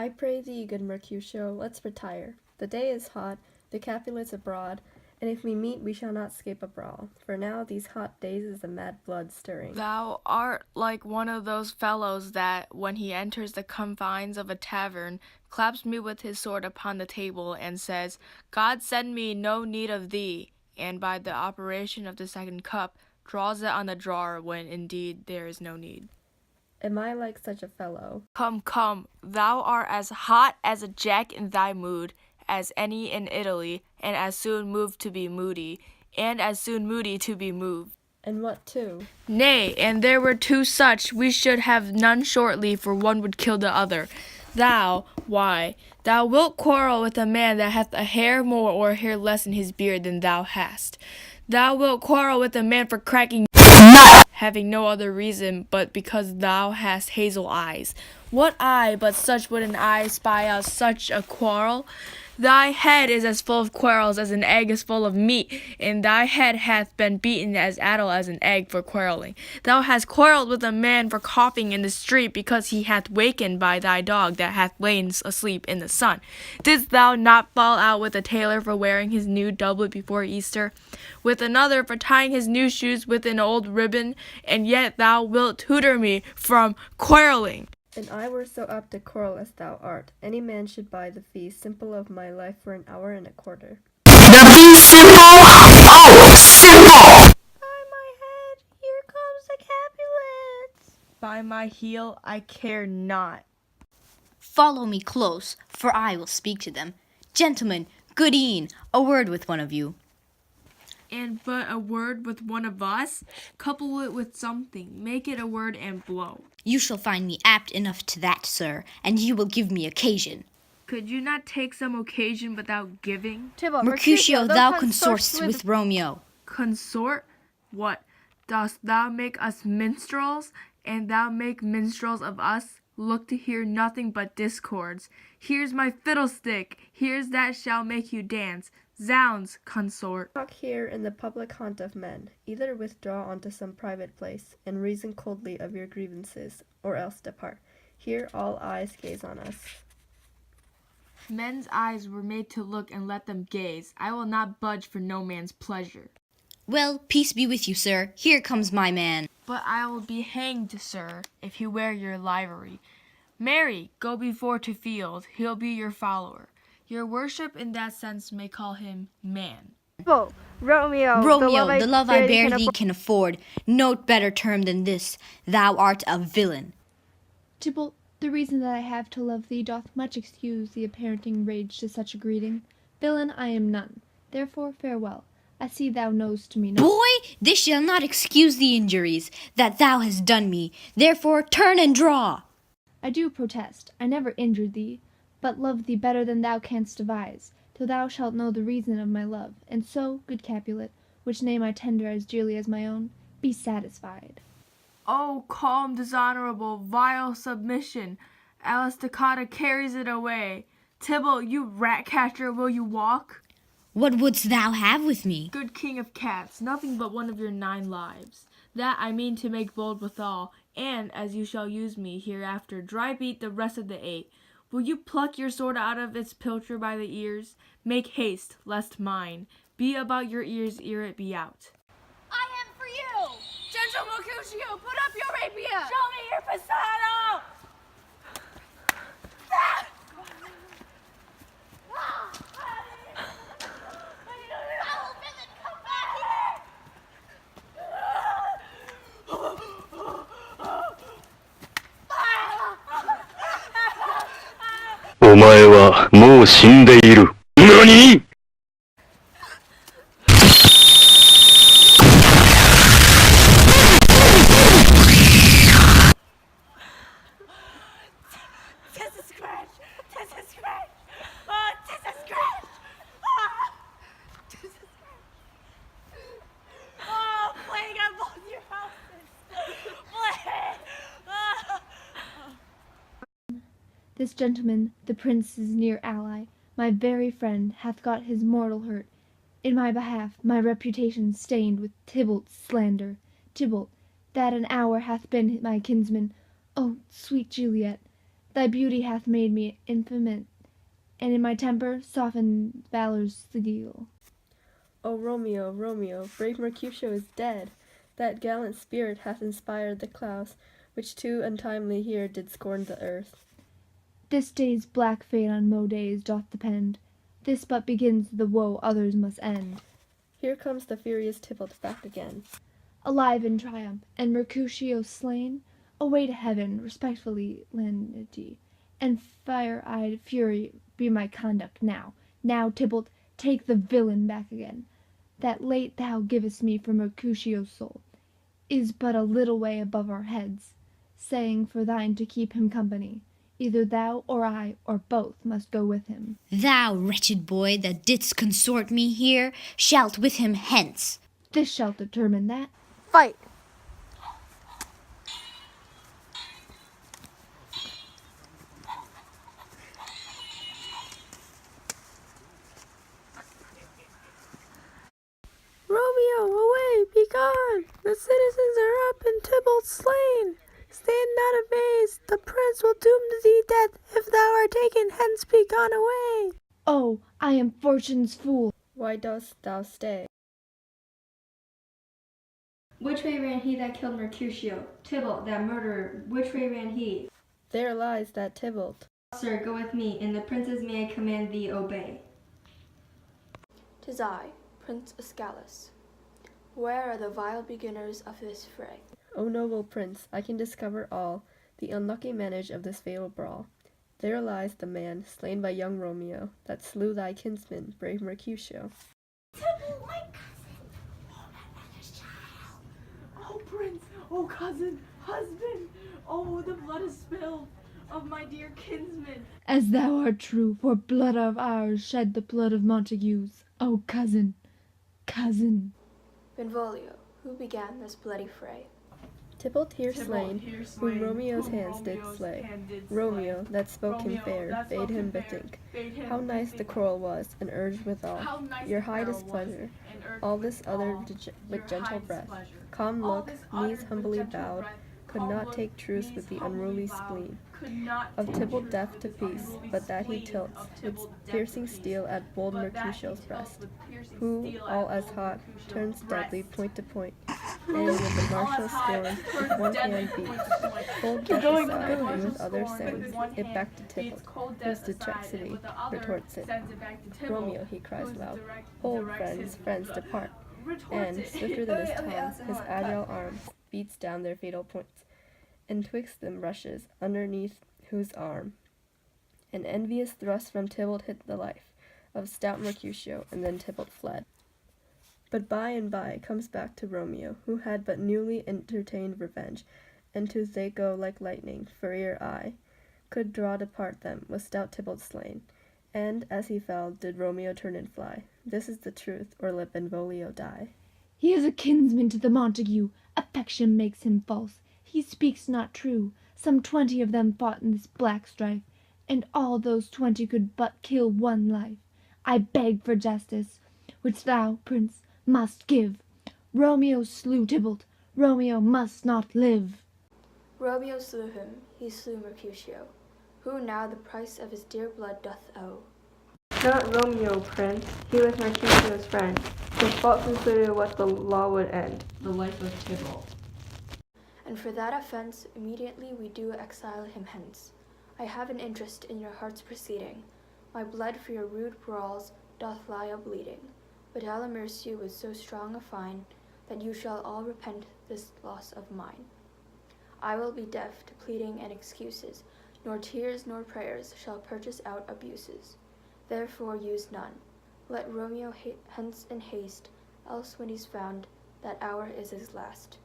I pray thee, good Mercutio, let's retire. The day is hot, the Capulets abroad, and if we meet we shall not scape a brawl. For now these hot days is the mad blood stirring. Thou art like one of those fellows that, when he enters the confines of a tavern, claps me with his sword upon the table, and says, God send me no need of thee, and by the operation of the second cup, draws it on the drawer when indeed there is no need. Am I like such a fellow? Come, come, thou art as hot as a jack in thy mood, as any in Italy, and as soon moved to be moody, and as soon moody to be moved. And what too? Nay, and there were two such, we should have none shortly, for one would kill the other. Thou, why, thou wilt quarrel with a man that hath a hair more or a hair less in his beard than thou hast. Thou wilt quarrel with a man for cracking nut, having no other reason but because thou hast hazel eyes. What eye but such would an eye spy out such a quarrel? Thy head is as full of quarrels as an egg is full of meat, and thy head hath been beaten as addle as an egg for quarreling. Thou hast quarrelled with a man for coughing in the street, because he hath wakened by thy dog that hath lain asleep in the sun. Didst thou not fall out with a tailor for wearing his new doublet before Easter, with another for tying his new shoes with an old ribbon, and yet thou wilt tutor me from quarrelling? And I were so apt to quarrel as thou art. Any man should buy the fee simple of my life for an hour and a quarter. The fee simple? Oh, simple! By my head, here comes the Capulets. By my heel, I care not. Follow me close, for I will speak to them. Gentlemen, good e'en, a word with one of you. And but a word with one of us? Couple it with something. Make it a word and blow. You shall find me apt enough to that, sir, and you will give me occasion. Could you not take some occasion without giving? Mercutio, thou consortst with Romeo. Consort? What? Dost thou make us minstrels, and thou make minstrels of us? Look to hear nothing but discords. Here's my fiddlestick, here's that shall make you dance. Zounds, consort. Talk here in the public haunt of men. Either withdraw unto some private place, and reason coldly of your grievances, or else depart. Here all eyes gaze on us. Men's eyes were made to look, and let them gaze. I will not budge for no man's pleasure. Well, peace be with you, sir. Here comes my man. But I will be hanged, sir, if you wear your livery. Marry, go before to field, he'll be your follower. Your worship in that sense may call him man. Romeo, the love I bear thee can afford no better term than this. Thou art a villain. Tybalt, the reason that I have to love thee doth much excuse the apparenting rage to such a greeting. Villain I am none, therefore farewell. I see thou knowest me not. Boy, this shall not excuse the injuries that thou hast done me. Therefore turn and draw. I do protest, I never injured thee, but love thee better than thou canst devise, till thou shalt know the reason of my love. And so, good Capulet, which name I tender as dearly as my own, be satisfied. Oh, calm, dishonorable, vile submission! Alasticata carries it away. Tybalt, you rat-catcher, will you walk? What wouldst thou have with me? Good king of cats, nothing but one of your 9 lives. That I mean to make bold withal, and, as you shall use me hereafter, dry beat the rest of the 8. Will you pluck your sword out of its pilcher by the ears? Make haste, lest mine be about your ears ere it be out. I am for you! Gentle Mercutio, put up your rapier! Show me your passado! Foul villain, come back here! お前はもう死んでいる。何？ This gentleman, the prince's near ally, my very friend, hath got his mortal hurt. In my behalf, my reputation stained with Tybalt's slander. Tybalt, that an hour hath been my kinsman. Oh, sweet Juliet, Thy beauty hath made me infamous, and in my temper softened valor's steel. O Romeo, Romeo, brave Mercutio is dead. That gallant spirit hath inspired the clouds, which too untimely here did scorn the earth. This day's black fate on mo days doth depend. This but begins the woe others must end. Here comes the furious Tybalt back again. Alive in triumph, and Mercutio slain, away to heaven respectfully lenity, and fire-eyed fury be my conduct now. Now, Tybalt, take the villain back again. That late thou givest me for Mercutio's soul is but a little way above our heads, saying for thine to keep him company. Either thou or I or both must go with him. Thou wretched boy that didst consort me here, shalt with him hence. This shall determine that. Fight! Romeo, away, be gone! The citizens are up and Tybalt slain. Stand not amazed, the prince will doom thee death if thou art taken hence, be gone away. Oh, I am fortune's fool. Why dost thou stay? Which way ran he that killed Mercutio? Tybalt, that murderer, which way ran he? There lies that Tybalt. Sir, go with me, and the princes may I command thee obey. 'Tis I, Prince Ascalus. Where are the vile beginners of this fray? O noble prince, I can discover all, the unlucky manage of this fatal brawl. There lies the man, slain by young Romeo, that slew thy kinsman, brave Mercutio. Tybalt, my cousin! Oh, my mother's child! Oh, prince! Oh, cousin! Husband! Oh, the blood is spilled of my dear kinsman! As thou art true, for blood of ours shed the blood of Montagues. O cousin, cousin. Benvolio, who began this bloody fray? Tybalt here slain, whom Romeo's hands did slay. Romeo, that spoke him fair, bade him bethink how nice the quarrel was, and urged withal your high displeasure. All this other with gentle breath, calm look, knees humbly bowed, could not take truce with the unruly spleen of Tybalt deaf to peace, but that he tilts with piercing steel at bold Mercutio's breast, who, all as hot, turns deadly point to point, and with the martial scorn with one hand beats, cold death aside, and with other sends it back to Tybalt, whose dexterity retorts it. Romeo, he cries loud, hold, friends, friends, depart, and, swifter than his tongue, his agile arms beats down their fatal points, and twixt them rushes, underneath whose arm an envious thrust from Tybalt hit the life of stout Mercutio, and then Tybalt fled. But by and by comes back to Romeo, who had but newly entertained revenge, and to they go like lightning, for ere eye could draw depart them, was stout Tybalt slain, and, as he fell, did Romeo turn and fly. This is the truth, or let Benvolio die. He is a kinsman to the Montague, affection makes him false. He speaks not true. Some 20 of them fought in this black strife, and all those 20 could but kill one life. I beg for justice, which thou, prince, must give. Romeo slew Tybalt. Romeo must not live. Romeo slew him, he slew Mercutio, who now the price of his dear blood doth owe. Not Romeo, prince, he was Mercutio's friend. His fault concluded what the law would end, the life of Tybalt. And for that offense immediately we do exile him hence. I have an interest in your heart's proceeding. My blood for your rude brawls doth lie a-bleeding. But Alamercy was so strong a fine, that you shall all repent this loss of mine. I will be deaf to pleading and excuses, nor tears nor prayers shall purchase out abuses. Therefore use none. Let Romeo hence in haste, else when he's found, that hour is his last.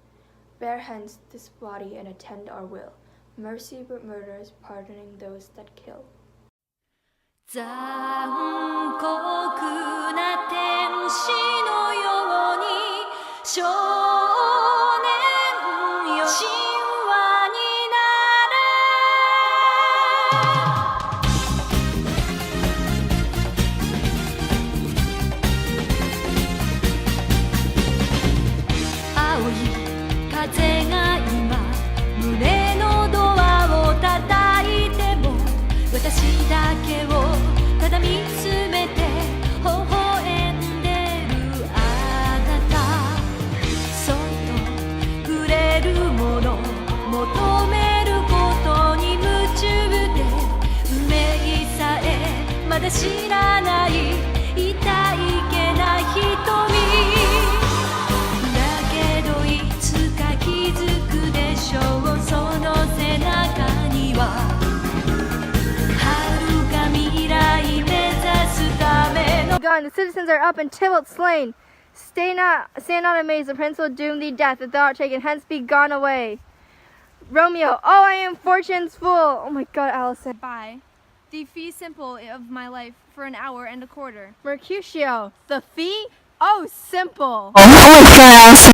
Bear hence this body and attend our will. Mercy but murders, pardoning those that kill. 残酷な天使のように少年よ神話になれ青い風が今胸のドアを叩いてで知らない痛いけな瞳だけどいつか気づくでしょうその背中には遥か未来目指すための Gone, the citizens are up and Tybalt slain. Stand not amazed, the prince will doom thee death if thou art taken, hence be gone away. Romeo, oh, I am fortune's fool. Oh my god, Allison. Bye. The fee simple of my life for an hour and a quarter. Mercutio, the fee? Oh, simple. Oh,